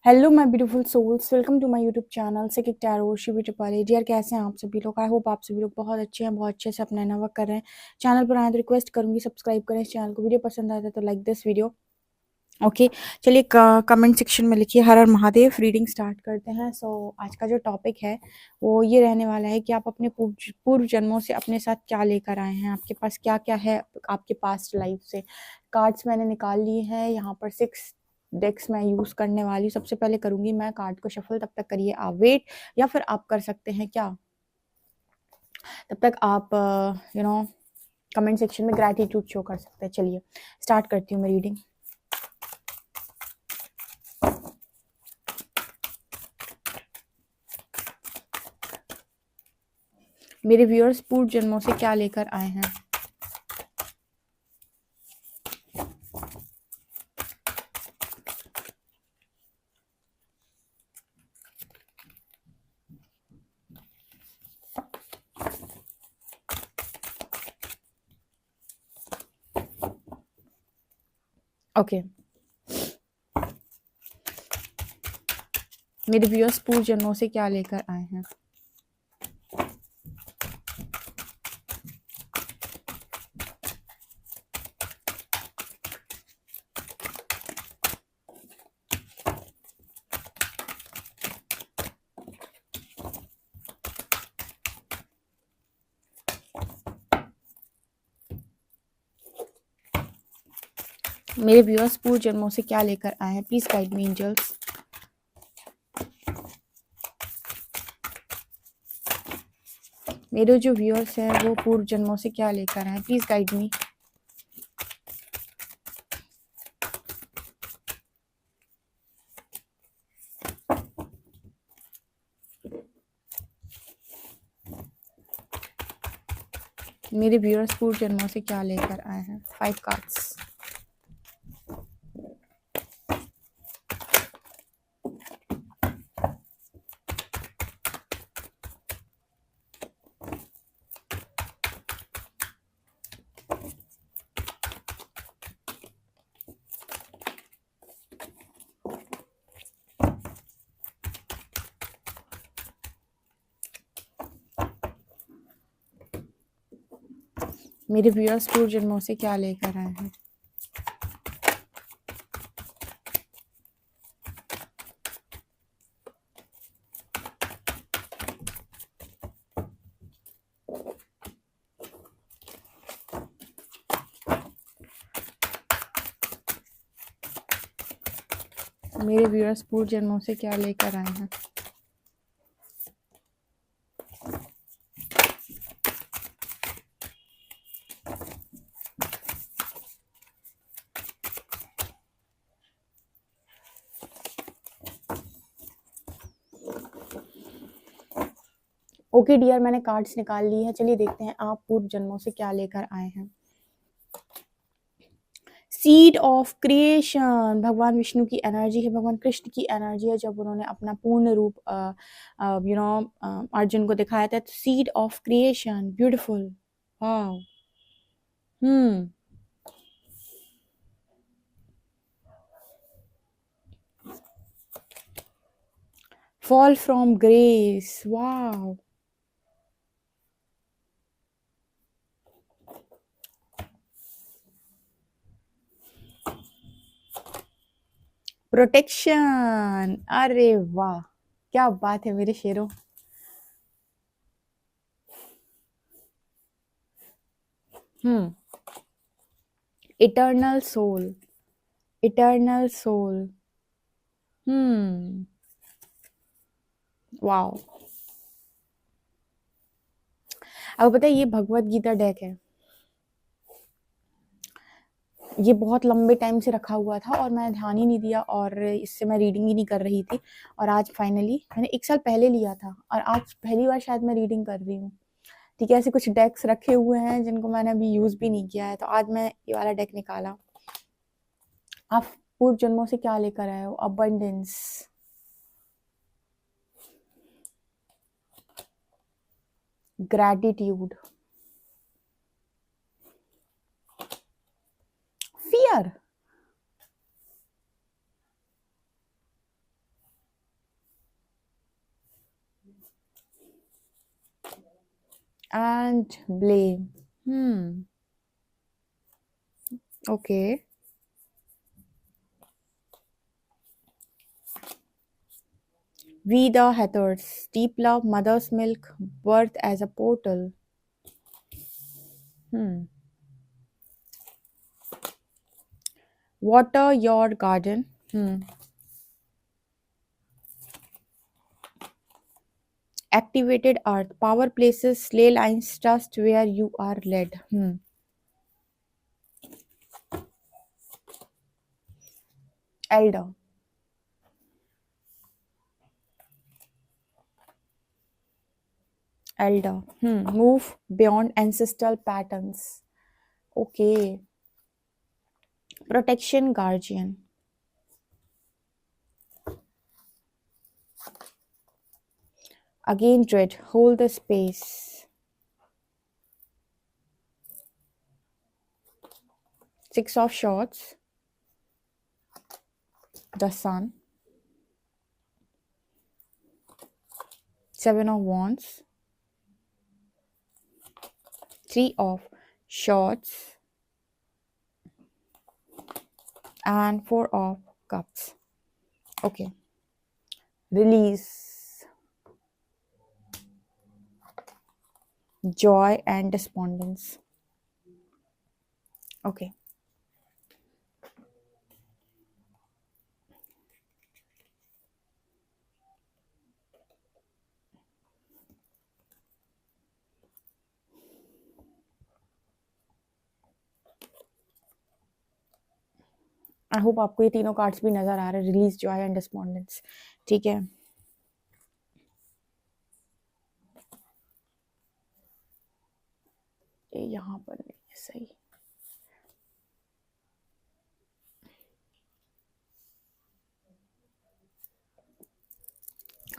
Hello my beautiful souls, welcome to my YouTube channel psychic tarot Shivi टिपाले। Dear, कैसे हैं आप सभी लोग? आई होप आप सभी लोग बहुत अच्छे हैं, बहुत अच्छे से अपना नया वर्क कर रहे हैं। चैनल पर आए तो रिक्वेस्ट करूंगी सब्सक्राइब करें इस चैनल को। वीडियो पसंद आता है तो लाइक दिस वीडियो। ओके, चलिए कमेंट सेक्शन में लिखिए हर हर महादेव। रीडिंग स्टार्ट करते हैं। आज का जो टॉपिक है वो ये रहने वाला है कि आप अपने पूर्व जन्मों से अपने साथ क्या लेकर आए हैं, आपके पास क्या क्या है आपके पास्ट लाइफ से। कार्ड्स मैंने निकाल लिए हैं। यहाँ पर 6 डेक्स मैं यूज करने वाली हूँ। सबसे पहले करूंगी मैं कार्ड को शफल, तब तक करिए आप वेट, या फिर आप कर सकते हैं क्या, तब तक आप कमेंट सेक्शन में ग्रैटिट्यूड शो कर सकते हैं। चलिए स्टार्ट करती हूँ मैं रीडिंग। मेरे व्यूअर्स पूर्व जन्मों से क्या लेकर आए हैं। ओके, मेरे व्यूअर्स पूर्व जन्मों से क्या लेकर आए हैं। मेरे व्यूअर्स पूर्व जन्मों से क्या लेकर आए हैं। Please guide me angels. मेरे जो व्यूअर्स हैं वो पूर्व जन्मों से क्या लेकर आए हैं। प्लीज गाइड मी। मेरे व्यूअर्स पूर्व जन्मों से क्या लेकर आए हैं। 5 कार्ड्स। मेरे व्यूअर्स पूर्व जन्मों से क्या लेकर आए हैं। मेरे व्यूअर्स पूर्व जन्मों से क्या लेकर आए हैं। ओके डियर, मैंने कार्ड्स निकाल ली है। चलिए देखते हैं आप पूर्व जन्मों से क्या लेकर आए हैं। सीड ऑफ क्रिएशन, भगवान विष्णु की एनर्जी है, भगवान कृष्ण की एनर्जी है। जब उन्होंने अपना पूर्ण रूप अर्जुन को दिखाया था। Seed of creation, beautiful, wow. Fall from grace, wow. Protection, अरे वाह, क्या बात है मेरे शेरों। Eternal soul, eternal soul, wow. अब पता है ये भगवत गीता डेक है। ये बहुत लंबे टाइम से रखा हुआ था और मैं ध्यान ही नहीं दिया, और इससे मैं रीडिंग ही नहीं कर रही थी। और आज फाइनली मैंने 1 साल पहले लिया था और आज पहली बार शायद मैं रीडिंग कर रही हूँ। ठीक है, ऐसे कुछ डेक्स रखे हुए हैं जिनको मैंने अभी यूज भी नहीं किया है, तो आज मैं ये वाला डेक निकाला। आप पूर्व जन्मों से क्या लेकर आए हो। Abundance, gratitude, fear, and blame. Okay. We the Hathors, deep love, mother's milk, birth as a portal. Water your garden. Activated earth, power places, slay lines, trust where you are led. Elder. Elder. Move beyond ancestral patterns. Okay. Protection, guardian. Again, dread. Hold the space. 6 of Swords. The Sun. 7 of Wands. 3 of Swords. And 4 of Cups. Okay. Release. Joy and despondence. Okay. I hope आपको ये तीनों cards भी नजर आ रहे हैं, release, Joy and despondence. ठीक है. ये यहाँ पर नहीं है सही.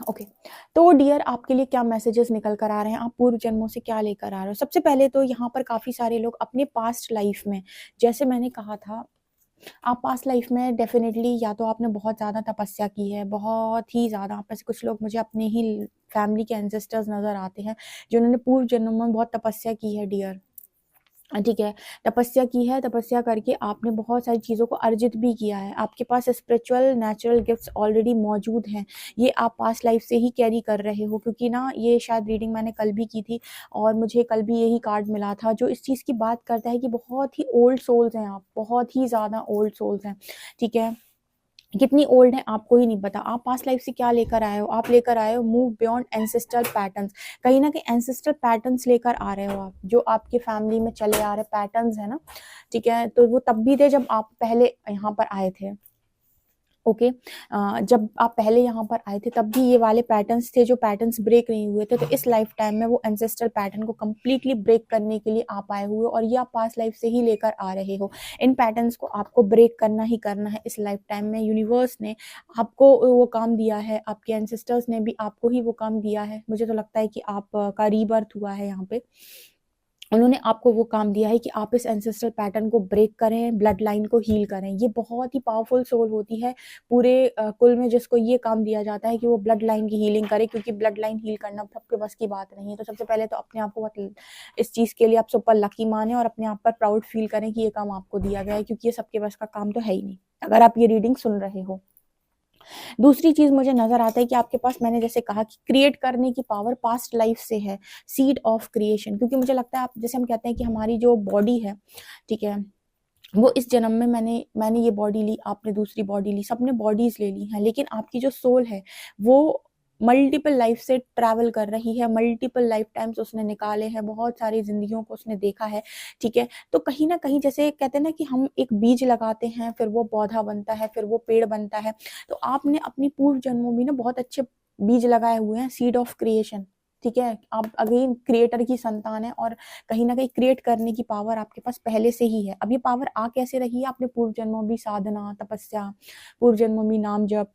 ओके. तो डियर, आपके लिए क्या मैसेजेस निकल कर आ रहे हैं, आप पूर्व जन्मों से क्या लेकर आ रहे हो. सबसे पहले तो यहाँ पर काफ़ी सारे लोग अपने पास्ट लाइफ में, जैसे मैंने कहा था, आप पास्ट लाइफ में डेफिनेटली या तो आपने बहुत ज़्यादा तपस्या की है, बहुत ही ज़्यादा. आप में से कुछ लोग मुझे अपने ही फैमिली के एंसेस्टर्स नज़र आते हैं जिन्होंने पूर्व जन्मों में बहुत तपस्या की है डियर. ठीक है. तपस्या की है, तपस्या करके आपने बहुत सारी चीज़ों को अर्जित भी किया है. आपके पास स्पिरिचुअल नेचुरल गिफ्ट्स ऑलरेडी मौजूद हैं. ये आप पास्ट लाइफ से ही कैरी कर रहे हो, क्योंकि ना ये शायद रीडिंग मैंने कल भी की थी और मुझे कल भी यही कार्ड मिला था जो इस चीज़ की बात करता है कि बहुत ही ओल्ड सोल्स हैं आप, बहुत ही ज़्यादा ओल्ड सोल्स हैं. ठीक है. कितनी ओल्ड है आपको ही नहीं पता. आप पास्ट लाइफ से क्या लेकर आए हो, आप लेकर आए हो मूव बियॉन्ड एंसेस्ट्रल पैटर्न्स. कहीं ना कहीं एंसेस्ट्रल पैटर्न्स लेकर आ रहे हो आप, जो आपके फैमिली में चले आ रहे पैटर्न्स है ना. ठीक है. तो वो तब भी थे जब आप पहले यहाँ पर आए थे. ओके. जब आप पहले यहाँ पर आए थे तब भी ये वाले पैटर्न्स थे, जो पैटर्न्स ब्रेक नहीं हुए थे. तो इस लाइफ टाइम में वो एंसेस्ट्रल पैटर्न को कम्प्लीटली ब्रेक करने के लिए आप आए हुए हो, और ये आप पास्ट लाइफ से ही लेकर आ रहे हो. इन पैटर्न्स को आपको ब्रेक करना ही करना है इस लाइफ टाइम में. यूनिवर्स ने आपको वो काम दिया है, आपके एंसेस्टर्स ने भी आपको ही वो काम दिया है. मुझे तो लगता है कि आपका रीबर्थ हुआ है यहाँ पे. उन्होंने आपको वो काम दिया है कि आप इस एंसेस्ट्रल पैटर्न को ब्रेक करें, ब्लड लाइन को हील करें. ये बहुत ही पावरफुल सोल होती है पूरे कुल में, जिसको ये काम दिया जाता है कि वो ब्लड लाइन की हीलिंग करे, क्योंकि ब्लड लाइन हील करना सबके बस की बात नहीं है. तो सबसे पहले तो अपने आप को इस चीज़ के लिए आप सुपर लकी माने और अपने आप पर प्राउड फील करें कि ये काम आपको दिया गया है, क्योंकि ये सबके बस का काम तो है ही नहीं, अगर आप ये रीडिंग सुन रहे हो. दूसरी चीज मुझे नजर आता है कि आपके पास, मैंने जैसे कहा कि क्रिएट करने की पावर पास्ट लाइफ से है, सीड ऑफ क्रिएशन. क्योंकि मुझे लगता है आप, जैसे हम कहते हैं कि हमारी जो बॉडी है, ठीक है, वो इस जन्म में मैंने ये बॉडी ली, आपने दूसरी बॉडी ली, सबने बॉडीज ले ली हैं, लेकिन आपकी जो सोल है वो मल्टीपल लाइफ से ट्रैवल कर रही है. मल्टीपल लाइफ टाइम्स उसने निकाले हैं, बहुत सारी जिंदगियों को उसने देखा है. ठीक है. तो कहीं ना कहीं, जैसे कहते हैं ना कि हम एक बीज लगाते हैं, फिर वो पौधा बनता है, फिर वो पेड़ बनता है. तो आपने अपनी पूर्व जन्मों में ना बहुत अच्छे बीज लगाए हुए हैं, सीड ऑफ क्रिएशन. ठीक है. आप अगेन क्रिएटर की संतान है, और कहीं ना कहीं क्रिएट करने की पावर आपके पास पहले से ही है. अब ये पावर आ कैसे रही है, आपने पूर्व जन्मों में साधना, तपस्या, पूर्व जन्मों में नाम जप,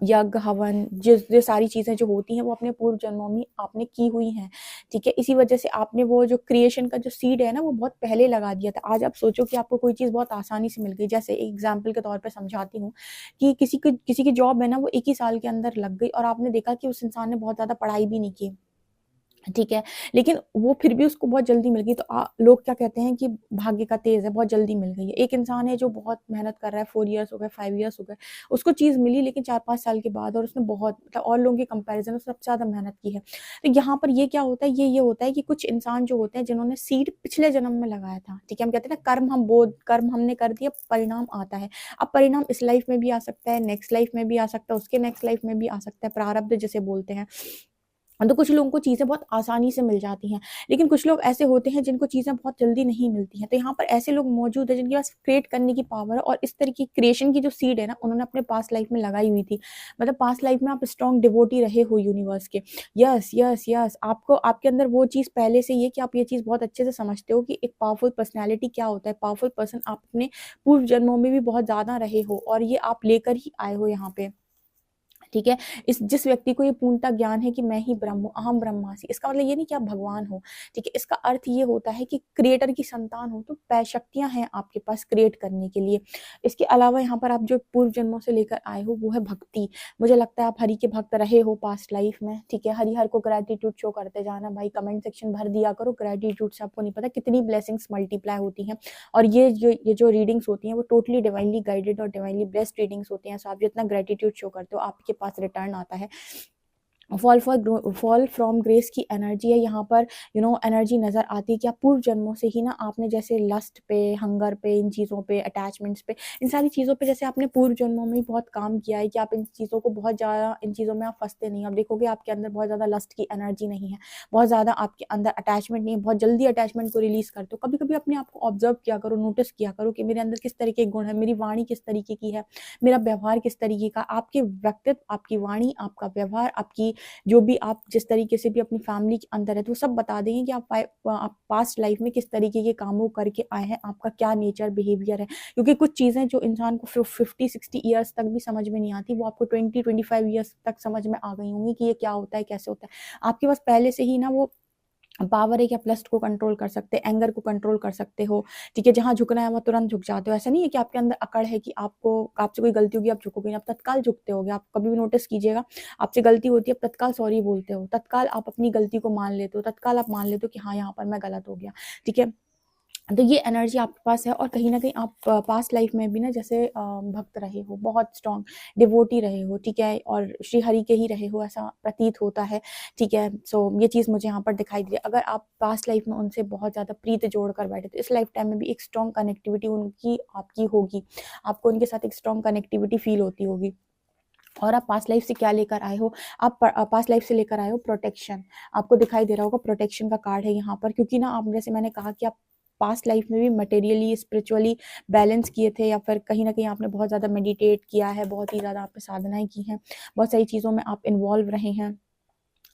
यज्ञ, हवन, जो सारी चीज़ें जो होती हैं वो अपने पूर्व जन्मों में आपने की हुई हैं. ठीक है. इसी वजह से आपने वो जो क्रिएशन का जो सीड है ना, वो बहुत पहले लगा दिया था. आज आप सोचो कि आपको कोई चीज़ बहुत आसानी से मिल गई. जैसे एक एग्जाम्पल के तौर पे समझाती हूँ कि किसी की जॉब है ना, वो 1 ही साल के अंदर लग गई, और आपने देखा कि उस इंसान ने बहुत ज़्यादा पढ़ाई भी नहीं की. ठीक है, लेकिन वो फिर भी उसको बहुत जल्दी मिल गई, तो लोग क्या कहते हैं कि भाग्य का तेज़ है, बहुत जल्दी मिल गई है। एक इंसान है जो बहुत मेहनत कर रहा है, 4 इयर्स हो गए, 5 इयर्स हो गए, उसको चीज़ मिली लेकिन 4-5 साल के बाद, और उसने बहुत मतलब और लोगों के कंपैरिज़न में सबसे ज़्यादा मेहनत की है। तो यहाँ पर ये क्या होता है, ये होता है कि कुछ इंसान जो होते हैं जिन्होंने सीड पिछले जन्म में लगाया था, ठीक है? हम कहते हैं ना, कर्म हमने कर दिया, परिणाम आता है। अब परिणाम इस लाइफ़ में भी आ सकता है, नेक्स्ट लाइफ़ में भी आ सकता है, उसके नेक्स्ट लाइफ़ में भी आ सकता है, प्रारब्ध जिसे बोलते हैं। तो कुछ लोगों को चीज़ें बहुत आसानी से मिल जाती हैं, लेकिन कुछ लोग ऐसे होते हैं जिनको चीज़ें बहुत जल्दी नहीं मिलती हैं। तो यहाँ पर ऐसे लोग मौजूद हैं जिनके पास क्रिएट करने की पावर है, और इस तरह की क्रिएशन की जो सीड है ना, उन्होंने अपने पास्ट लाइफ में लगाई हुई थी। मतलब पास्ट लाइफ में आप स्ट्रॉन्ग डिवोटी रहे हो यूनिवर्स के। यस, यस, यस, आपको आपके अंदर वो चीज़ पहले से ही है कि आप ये चीज़ बहुत अच्छे से समझते हो कि एक पावरफुल पर्सनैलिटी क्या होता है। पावरफुल पर्सन आप अपने पूर्व जन्मों में भी बहुत ज़्यादा रहे हो, और ये आप लेकर ही आए हो यहाँ पे। ठीक है? जिस व्यक्ति को ये पूर्णतः ज्ञान है कि मैं ही ब्रह्म हूँ, अहम ब्रह्मास्मि, इसका मतलब ये नहीं कि आप भगवान हो, ठीक है? इसका अर्थ ये होता है कि क्रिएटर की संतान हो, तो शक्तियाँ हैं आपके पास क्रिएट करने के लिए। इसके अलावा यहाँ पर आप जो पूर्व जन्मों से लेकर आए हो, वो है भक्ति। मुझे लगता है आप हरि के भक्त रहे हो पास्ट लाइफ में, ठीक है? हरि हर को ग्रैटिट्यूड शो करते जाना भाई, कमेंट सेक्शन भर दिया करो ग्रैटिट्यूड से, आपको नहीं पता कितनी ब्लेसिंग्स मल्टीप्लाई होती हैं। और ये जो रीडिंग्स होती हैं, वो टोटली डिवाइनली गाइडेड और डिवाइनली ब्लेस्ड रीडिंग्स होती हैं। सो आप जितना ग्रैटिट्यूड शो करते हो, आपके पास रिटर्न आता है। फॉल फ्रॉम ग्रेस की एनर्जी है यहाँ पर। एनर्जी नज़र आती है कि आप पूर्व जन्मों से ही ना, आपने जैसे लस्ट पे, हंगर पे, इन चीज़ों पे, अटैचमेंट्स पे, इन सारी चीज़ों पे जैसे आपने पूर्व जन्मों में ही बहुत काम किया है कि आप इन चीज़ों को बहुत ज़्यादा, इन चीज़ों में आप फंसते नहीं। आप देखोगे आपके अंदर बहुत ज़्यादा लस्ट की एनर्जी नहीं है, बहुत ज़्यादा आपके अंदर अटैचमेंट नहीं है, बहुत जल्दी अटैचमेंट को रिलीज़ करते हो। कभी कभी अपने आप को ऑब्जर्व किया करो, नोटिस किया करो कि मेरे अंदर किस तरीके के गुण है, मेरी वाणी किस तरीके की है, मेरा व्यवहार किस तरीके का। आपके व्यक्तित्व, आपकी वाणी, आपका व्यवहार, आपकी जो भी आप जिस तरीके से भी अपनी फैमिली के अंदर है, तो सब बता देंगे कि आप पास्ट लाइफ में किस तरीके के कामों करके आए हैं, आपका क्या नेचर बिहेवियर है। क्योंकि कुछ चीज़ें जो इंसान को 50-60 ईयर्स तक भी समझ में नहीं आती, वो आपको 20-25 ईयर्स तक समझ में आ गई होंगी कि ये क्या होता है, कैसे होता है। आपके पास पहले से ही ना वो पावर है कि आप लस्ट को कंट्रोल कर सकते हैं, एंगर को कंट्रोल कर सकते हो, ठीक है? जहाँ झुकना है वहाँ तुरंत झुक जाते हो। ऐसा नहीं है कि आपके अंदर अकड़ है कि आपसे कोई गलती होगी आप झुकोगे नहीं, आप तत्काल झुकते होगे। आप कभी भी नोटिस कीजिएगा, आपसे गलती होती है, आप तत्काल सॉरी बोलते हो, तत्काल आप अपनी गलती को मान लेते हो, तत्काल आप मान लेते हो कि हाँ, यहाँ पर मैं गलत हो गया, ठीक है? तो ये एनर्जी आपके पास है, और कहीं न कहीं आप पास्ट लाइफ में भी ना जैसे भक्त रहे हो, बहुत स्ट्रॉन्ग डिवोटी रहे हो, ठीक है? और श्री हरि के ही रहे हो, ऐसा प्रतीत होता है, ठीक है? सो ये चीज़ मुझे यहाँ पर दिखाई दी है। अगर आप पास्ट लाइफ में उनसे बहुत ज़्यादा प्रीत जोड़ कर बैठे, तो इस लाइफ टाइम में भी एक स्ट्रॉन्ग कनेक्टिविटी उनकी आपकी होगी। आपको उनके साथ एक स्ट्रॉन्ग कनेक्टिविटी फ़ील होती होगी। और आप पास्ट लाइफ से क्या लेकर आए हो? आप पास्ट लाइफ से लेकर आए हो प्रोटेक्शन। आपको दिखाई दे रहा होगा प्रोटेक्शन का कार्ड है यहाँ पर, क्योंकि ना आप, जैसे मैंने कहा कि आप पास्ट लाइफ में भी मटेरियली, स्पिरिचुअली बैलेंस किए थे, या फिर कहीं न कहीं आपने बहुत ज़्यादा मेडिटेट किया है, बहुत ही ज़्यादा आपने साधनाएँ की हैं, बहुत सारी चीज़ों में आप इन्वॉल्व रहे हैं।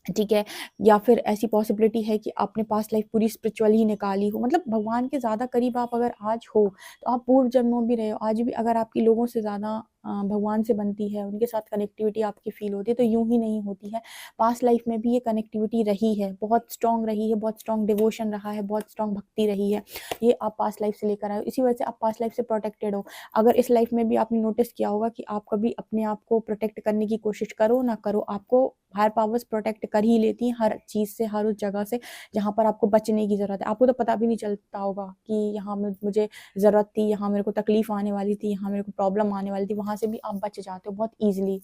ठीक है? या फिर ऐसी पॉसिबिलिटी है कि आपने पास्ट लाइफ पूरी स्पिरिचुअल ही निकाली हो। मतलब भगवान के ज़्यादा करीब आप अगर आज हो, तो आप पूर्व जन्मों भी रहे हो। आज भी अगर आपकी लोगों से ज़्यादा भगवान से बनती है, उनके साथ कनेक्टिविटी आपकी फ़ील होती है, तो यूँ ही नहीं होती है। पास्ट लाइफ में भी ये कनेक्टिविटी रही है, बहुत स्ट्रॉन्ग रही है, बहुत स्ट्रॉन्ग डिवोशन रहा है, बहुत स्ट्रॉन्ग भक्ति रही है। ये आप पास्ट लाइफ से लेकर आए हो, इसी वजह से आप पास्ट लाइफ से प्रोटेक्टेड हो। अगर इस लाइफ में भी आपने नोटिस किया होगा कि आप कभी अपने आप को प्रोटेक्ट करने की कोशिश करो ना करो, आपको हायर पावर्स प्रोटेक्ट कर ही लेती हैं हर चीज़ से, हर उस जगह से जहाँ पर आपको बचने की ज़रूरत है। आपको तो पता भी नहीं चलता होगा कि यहाँ मुझे ज़रूरत थी, यहाँ मेरे को तकलीफ़ आने वाली थी, यहाँ मेरे को प्रॉब्लम आने वाली थी, वहाँ से भी आप बच जाते हो बहुत ईज़िली।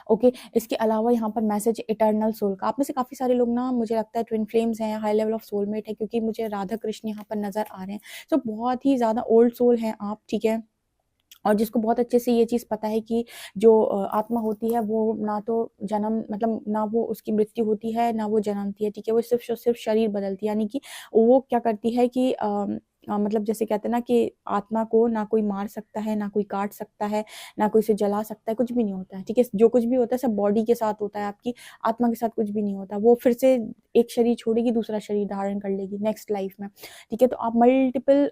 ओके, इसके अलावा यहाँ पर मैसेज इटर्नल सोल का। आप में से काफ़ी सारे लोग ना, मुझे लगता है ट्विन फ्लेम्स हैं, हाई लेवल ऑफ सोलमेट है, क्योंकि मुझे राधा कृष्ण यहाँ पर नज़र आ रहे हैं। तो बहुत ही ज़्यादा ओल्ड सोल हैं आप, ठीक है? और जिसको बहुत अच्छे से ये चीज़ पता है कि जो आत्मा होती है, वो ना तो जन्म, मतलब ना वो उसकी मृत्यु होती है, ना वो जन्मती है, ठीक है? वो सिर्फ़ शरीर बदलती है, यानी कि वो क्या करती है कि मतलब जैसे कहते हैं ना कि आत्मा को ना कोई मार सकता है, ना कोई काट सकता है, ना कोई उसे जला सकता है, कुछ भी नहीं होता है, ठीक है? जो कुछ भी होता है सब बॉडी के साथ होता है, आपकी आत्मा के साथ कुछ भी नहीं होता। वो फिर से एक शरीर छोड़ेगी, दूसरा शरीर धारण कर लेगी नेक्स्ट लाइफ़ में, ठीक है? तो आप मल्टीपल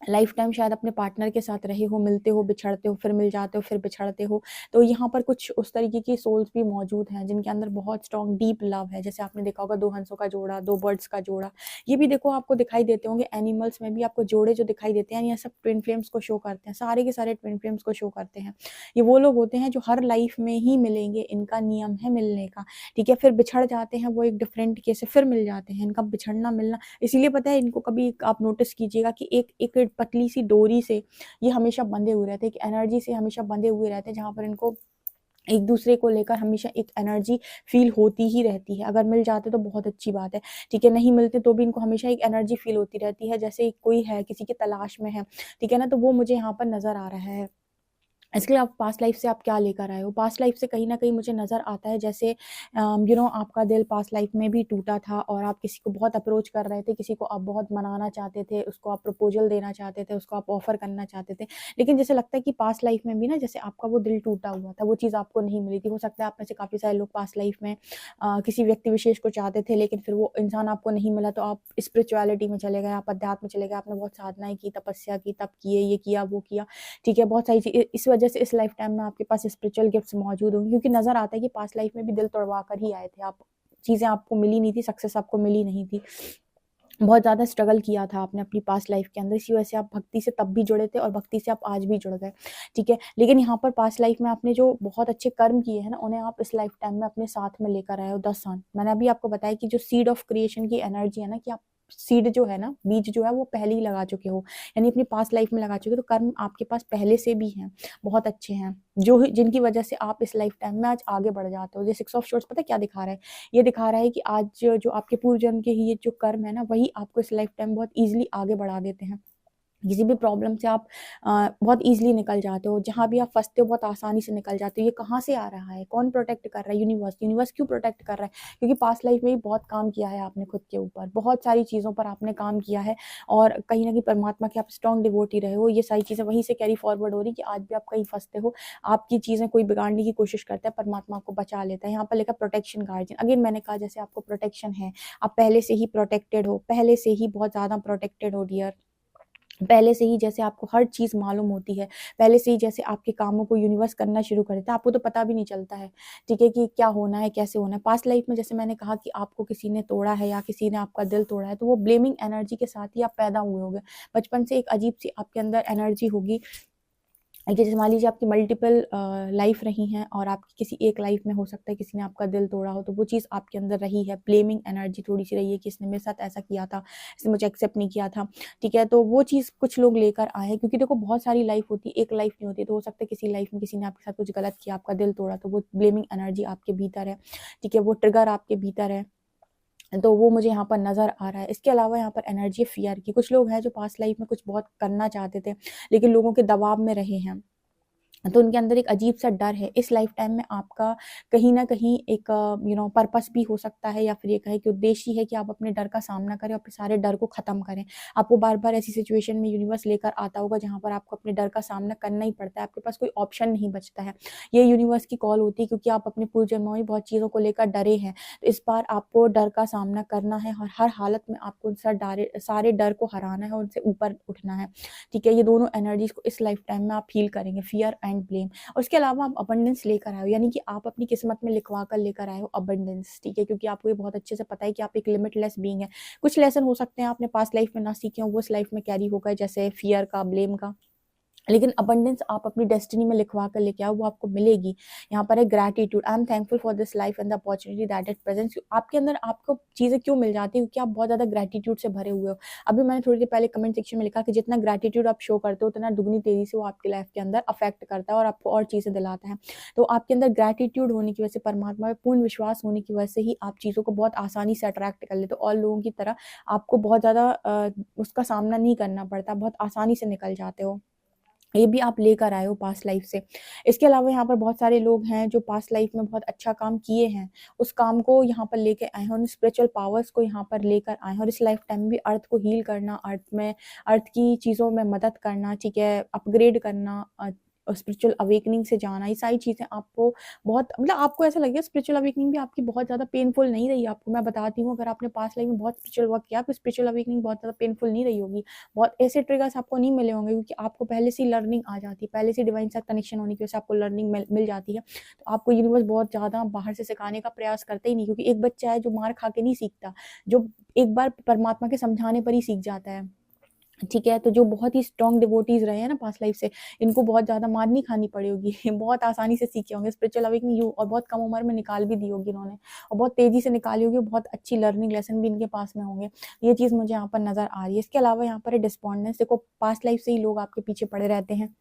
लाइफ टाइम शायद अपने पार्टनर के साथ रहे हो, मिलते हो, बिछड़ते हो, फिर मिल जाते हो, फिर बिछड़ते हो। तो यहाँ पर कुछ उस तरीके की सोल्स भी मौजूद हैं जिनके अंदर बहुत स्ट्रॉन्ग डीप लव है। जैसे आपने देखा होगा 2 हंसों का जोड़ा, 2 बर्ड्स का जोड़ा, ये भी देखो आपको दिखाई देते होंगे। एनिमल्स में भी आपको जोड़े जो दिखाई देते हैं, ये सब ट्विन फ्लेम्स को शो करते हैं, सारे के सारे ट्विन फ्लेम्स को शो करते हैं। ये वो लोग होते हैं जो हर लाइफ में ही मिलेंगे, इनका नियम है मिलने का, ठीक है? फिर बिछड़ जाते हैं, वो एक डिफरेंट केस है, फिर मिल जाते हैं। इनका बिछड़ना मिलना इसीलिए पता है इनको, कभी आप नोटिस कीजिएगा कि एक एक पतली सी डोरी से ये हमेशा बंधे हुए रहते हैं, एक एनर्जी से हमेशा बंधे हुए रहते हैं, जहाँ पर इनको एक दूसरे को लेकर हमेशा एक एनर्जी फील होती ही रहती है। अगर मिल जाते तो बहुत अच्छी बात है, ठीक है? नहीं मिलते तो भी इनको हमेशा एक एनर्जी फील होती रहती है, जैसे कोई है किसी की तलाश में है, ठीक है ना? तो वो मुझे यहाँ पर नजर आ रहा है। इसके लिए आप पास्ट लाइफ से आप क्या लेकर आए हो? पास्ट लाइफ से कहीं न कहीं मुझे नज़र आता है, जैसे आपका दिल पास्ट लाइफ में भी टूटा था और आप किसी को बहुत अप्रोच कर रहे थे, किसी को आप बहुत मनाना चाहते थे, उसको आप प्रपोज़ल देना चाहते थे, उसको आप ऑफ़र करना चाहते थे। लेकिन जैसे लगता है कि पास्ट लाइफ में भी ना, जैसे आपका वो दिल टूटा हुआ था, वो चीज़ आपको नहीं मिली थी। हो सकता है आप में से काफ़ी सारे लोग पास्ट लाइफ में किसी व्यक्ति विशेष को चाहते थे, लेकिन फिर वो इंसान आपको नहीं मिला, तो आप स्पिरिचुअलिटी में चले गए, आप अध्यात्म में चले गए, आपने बहुत साधनाएँ की, तपस्या की, तप किए, ये किया, वो किया। ठीक है, बहुत सारी इस वजह से इस लाइफ टाइम में आपके पास स्पिरिचुअल गिफ्ट्स मौजूद होंगे, क्योंकि नज़र आता है कि पास्ट लाइफ में भी दिल तोड़वा कर ही आए थे आप। चीज़ें आपको मिली नहीं थी, सक्सेस आपको मिली नहीं थी। बहुत ज़्यादा स्ट्रगल किया था आपने अपनी पास्ट लाइफ के अंदर, इसी वजह से आप भक्ति से तब भी जुड़े थे और भक्ति से आप आज भी जुड़ गए, ठीक है? लेकिन यहाँ पर पास्ट लाइफ में आपने जो बहुत अच्छे कर्म किए हैं ना, उन्हें आप इस लाइफ टाइम में अपने साथ में लेकर आए हो 10 साल। मैंने अभी आपको बताया कि जो सीड ऑफ क्रिएशन की एनर्जी है ना, कि आप सीड जो है ना, बीज जो है वो पहले ही लगा चुके हो, यानी अपनी पास्ट लाइफ में लगा चुके हो, तो कर्म आपके पास पहले से भी हैं, बहुत अच्छे हैं, जिनकी वजह से आप इस लाइफ टाइम में आज आगे बढ़ जाते हो। ये 6 ऑफ सोर्ड्स पता है क्या दिखा रहा है? ये दिखा रहा है कि आज जो आपके पूर्व जन्म के ही ये जो कर्म है ना, वही आपको इस लाइफ टाइम बहुत ईज़िली आगे बढ़ा देते हैं। किसी भी प्रॉब्लम से आप बहुत ईज़िली निकल जाते हो, जहाँ भी आप फँसते हो बहुत आसानी से निकल जाते हो। ये कहाँ से आ रहा है? कौन प्रोटेक्ट कर रहा है? यूनिवर्स। यूनिवर्स क्यों प्रोटेक्ट कर रहा है? क्योंकि पास्ट लाइफ में भी बहुत काम किया है आपने खुद के ऊपर, बहुत सारी चीज़ों पर आपने काम किया है और कहीं न कहीं परमात्मा के आप स्ट्रॉन्ग डिवोटी रहे हो। ये सारी चीज़ें वहीं से कैरी फॉरवर्ड हो रही हैं कि आज भी आप कहीं फँसते हो, आपकी चीज़ें कोई बिगाड़ने की कोशिश करता है, परमात्मा आपको बचा लेता है। यहाँ पर लिखा प्रोटेक्शन गार्डियन। अगेन मैंने कहा, जैसे आपको प्रोटेक्शन है, आप पहले से ही प्रोटेक्टेड हो, पहले से ही बहुत ज़्यादा प्रोटेक्टेड हो डियर। पहले से ही जैसे आपको हर चीज़ मालूम होती है, पहले से ही जैसे आपके कामों को यूनिवर्स करना शुरू कर देता है, आपको तो पता भी नहीं चलता है, ठीक है, कि क्या होना है, कैसे होना है। पास्ट लाइफ में जैसे मैंने कहा कि आपको किसी ने तोड़ा है या किसी ने आपका दिल तोड़ा है, तो वो ब्लेमिंग एनर्जी के साथ ही आप पैदा हुए होंगे। बचपन से एक अजीब-सी आपके अंदर एनर्जी होगी, जैसे मान लीजिए आपकी मल्टीपल लाइफ रही हैं और आपकी किसी एक लाइफ में हो सकता है किसी ने आपका दिल तोड़ा हो, तो वो चीज़ आपके अंदर रही है, ब्लेमिंग एनर्जी थोड़ी-सी रही है कि इसने मेरे साथ ऐसा किया था, इसने मुझे एक्सेप्ट नहीं किया था, ठीक है? तो वो चीज़ कुछ लोग लेकर आए हैं, क्योंकि देखो बहुत सारी लाइफ होती है, एक लाइफ नहीं होती, तो हो सकता है किसी लाइफ में किसी ने आपके साथ कुछ गलत किया, आपका दिल तोड़ा, तो वो ब्लेमिंग एनर्जी आपके भीतर है, ठीक है? वो ट्रिगर आपके भीतर है। तो वो मुझे यहाँ पर नज़र आ रहा है। इसके अलावा यहाँ पर एनर्जी फ़ियर की, कुछ लोग हैं जो पास्ट लाइफ में कुछ बहुत करना चाहते थे, लेकिन लोगों के दबाव में रहे हैं। तो उनके अंदर एक अजीब-सा डर है। इस लाइफ टाइम में आपका कहीं न कहीं एक पर्पस भी हो सकता है, या फिर ये कहें कि उद्देश्य ही है कि आप अपने डर का सामना करें और अपने सारे डर को ख़त्म करें। आपको बार-बार ऐसी सिचुएशन में यूनिवर्स लेकर आता होगा जहाँ पर आपको अपने डर का सामना करना ही पड़ता है, आपके पास कोई ऑप्शन नहीं बचता है। ये यूनिवर्स की कॉल होती है, क्योंकि आप अपने पूर्व जन्मों में बहुत चीज़ों को लेकर डरे हैं। तो इस बार आपको डर का सामना करना है और हर हालत में आपको उन सारे डर को हराना है और उनसे ऊपर उठना है। ठीक है? ये दोनों एनर्जीज़ को इस लाइफ टाइम में आप फ़ील करेंगे, फ़ियर एंड ब्लेम। और उसके अलावा आप अबंडेंस लेकर आए हो, यानी कि आप अपनी किस्मत में लिखवा कर लेकर आए हो अबंडेंस, ठीक है? क्योंकि आपको ये बहुत अच्छे से पता है कि आप एक लिमिटलेस बीइंग है। कुछ लेसन हो सकते हैं आपने पास्ट लाइफ में ना सीखे हों, वो इस लाइफ में कैरी हो गए, जैसे फ़ियर का, ब्लेम का। लेकिन अबंडेंस आप अपनी डेस्टिनी में लिखवा कर लेके आओ, वो आपको मिलेगी। यहाँ पर है gratitude, I am thankful for this life and the opportunity that it presents. आपके अंदर आपको चीज़ें क्यों मिल जाती हैं? क्योंकि आप बहुत ज़्यादा ग्रैटिट्यूड से भरे हुए हो। अभी मैंने थोड़ी देर पहले कमेंट सेक्शन में लिखा कि जितना ग्रैटिट्यूड आप शो करते हो, उतना दुगनी तेज़ी से वो आपकी लाइफ के अंदर अफेक्ट करता है और आपको और चीज़ें दिलाता है। तो आपके अंदर ग्रैटिट्यूड होने की वजह से, परमात्मा में पूर्ण विश्वास होने की वजह से ही आप चीज़ों को बहुत आसानी से अट्रैक्ट कर लेते हो, और लोगों की तरह आपको बहुत ज़्यादा उसका सामना नहीं करना पड़ता, बहुत आसानी से निकल जाते हो। ये भी आप लेकर आए हो पास्ट लाइफ से। इसके अलावा यहाँ पर बहुत सारे लोग हैं जो पास्ट लाइफ में बहुत अच्छा काम किए हैं, उस काम को यहाँ पर लेके आए हैं, उन स्पिरिचुअल पावर्स को यहाँ पर लेकर आए हैं, और इस लाइफ टाइम में भी अर्थ को हील करना, अर्थ की चीज़ों में मदद करना, ठीक है, अपग्रेड करना, स्पिरिचुअल अवेकनिंग से जाना, ये सारी चीज़ें आपको बहुत मतलब आपको ऐसा लगेगा स्पिरिचुअल अवेकनिंग भी आपकी बहुत ज़्यादा पेनफुल नहीं रही आपको। मैं बताती हूँ, अगर आपने पास्ट लाइफ में बहुत स्पिरिचुअल वर्क किया, तो स्पिरिचुअल अवेकनिंग बहुत ज़्यादा पेनफुल नहीं रही होगी। बहुत ऐसे ट्रिगर्स आपको नहीं मिले होंगे, क्योंकि आपको पहले से लर्निंग आ जाती है, पहले से डिवाइन साथ कनेक्शन होने की वजह से आपको लर्निंग मिल जाती है। तो आपको यूनिवर्स बहुत ज़्यादा बाहर से सिखाने का प्रयास करता ही नहीं, क्योंकि एक बच्चा है जो मार खा के नहीं सीखता, जो एक बार परमात्मा के समझाने पर ही सीख जाता है। ठीक है, तो जो बहुत ही स्ट्रॉन्ग डिवोटीज रहे हैं ना पास्ट लाइफ से, इनको बहुत ज़्यादा मार नहीं खानी पड़ी होगी बहुत आसानी से सीखे होंगे स्पिरिचुअल अवेकनिंग यू, और बहुत कम उम्र में निकाल भी दी होगी इन्होंने, और बहुत तेज़ी से निकाली होगी, बहुत अच्छी लर्निंग लेसन भी इनके पास में होंगे। ये चीज़ मुझे यहाँ पर नज़र आ रही है। इसके अलावा यहाँ पर डिस्पॉन्डेंस, देखो पास्ट लाइफ से ही लोग आपके पीछे पड़े रहते हैं,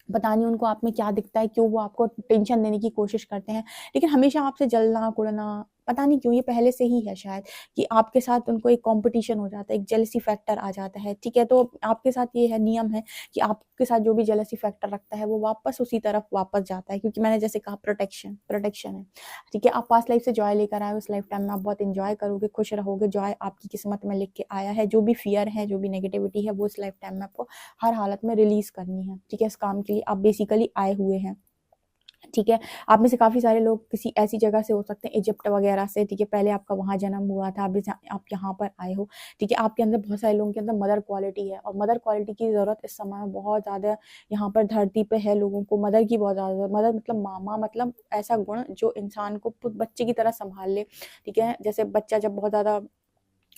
पता नहीं उनको आप में क्या दिखता है, क्यों वो आपको टेंशन देने की कोशिश करते हैं, लेकिन हमेशा आपसे जलना कुड़ना, पता नहीं क्यों, ये पहले से ही है शायद, कि आपके साथ उनको एक कंपटीशन हो जाता है, एक जेलसी फैक्टर आ जाता है। ठीक है, तो आपके साथ ये है, नियम है कि आपके साथ जो भी जेलसी फैक्टर रखता है वो वापस उसी तरफ वापस जाता है, क्योंकि मैंने जैसे कहा प्रोटेक्शन है। ठीक है, आप पास्ट लाइफ से जॉय लेकर आए, उस लाइफ टाइम में आप बहुत इंजॉय करोगे, खुश रहोगे, जॉय आपकी किस्मत में लिख के आया है। जो भी फियर है, जो भी नेगेटिविटी है, वो इस लाइफ टाइम में आपको हर हालत में रिलीज करनी है। ठीक है, इस काम के लिए आप बेसिकली आए हुए हैं। ठीक है, आप में से काफ़ी सारे लोग किसी ऐसी जगह से हो सकते हैं, इजिप्ट वगैरह से। ठीक है, पहले आपका वहाँ जन्म हुआ था, अभी आप यहाँ पर आए हो। ठीक है, आपके अंदर बहुत सारे लोगों के अंदर मदर क्वालिटी है, और मदर क्वालिटी की ज़रूरत इस समय में बहुत ज़्यादा यहाँ पर धरती पे है लोगों को। मदर की बहुत ज़्यादा, मदर मतलब मामा, मतलब ऐसा गुण जो इंसान को बच्चे की तरह संभाल ले। ठीक है, जैसे बच्चा जब बहुत ज़्यादा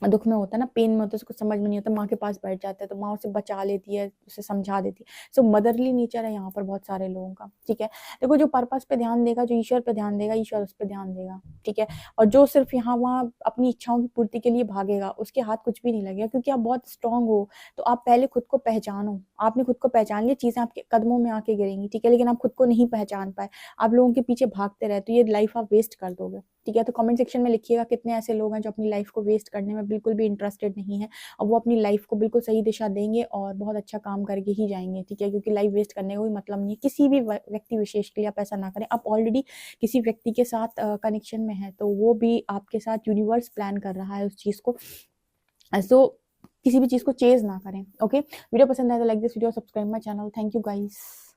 दुख में होता है ना, पेन में होता है, उसको समझ में नहीं होता, माँ के पास बैठ जाता है, तो माँ उसे बचा लेती है, उसे समझा देती है। सो मदरली नेचर है यहाँ पर बहुत सारे लोगों का। ठीक है, देखो जो पर्पस पे ध्यान देगा, जो ईश्वर पे ध्यान देगा, ईश्वर उस पे ध्यान देगा। ठीक है, और जो सिर्फ यहाँ वहाँ अपनी इच्छाओं की पूर्ति के लिए भागेगा, उसके हाथ कुछ भी नहीं लगेगा, क्योंकि आप बहुत स्ट्रांग हो। तो आप पहले खुद को पहचानो, आपने खुद को पहचान लिया, चीजें आपके कदमों में आके गिरेंगी। ठीक है, लेकिन आप खुद को नहीं पहचान पाए, आप लोगों के पीछे भागते रहे, तो ये लाइफ आप वेस्ट कर दोगे। ठीक है, तो कमेंट सेक्शन में लिखिएगा कितने ऐसे लोग हैं जो अपनी लाइफ को वेस्ट करने में बिल्कुल भी इंटरेस्टेड नहीं है, और वो अपनी लाइफ को बिल्कुल सही दिशा देंगे और बहुत अच्छा काम करके ही जाएंगे। ठीक है, क्योंकि लाइफ वेस्ट करने का कोई मतलब नहीं है। किसी भी व्यक्ति विशेष के लिए आप ऐसा ना करें। आप ऑलरेडी किसी व्यक्ति के साथ कनेक्शन में है, तो वो भी आपके साथ यूनिवर्स प्लान कर रहा है उस चीज़ को। सो किसी भी चीज़ को चेज ना करें। ओके, वीडियो पसंद आए तो like this video, subscribe my channel. Thank you guys.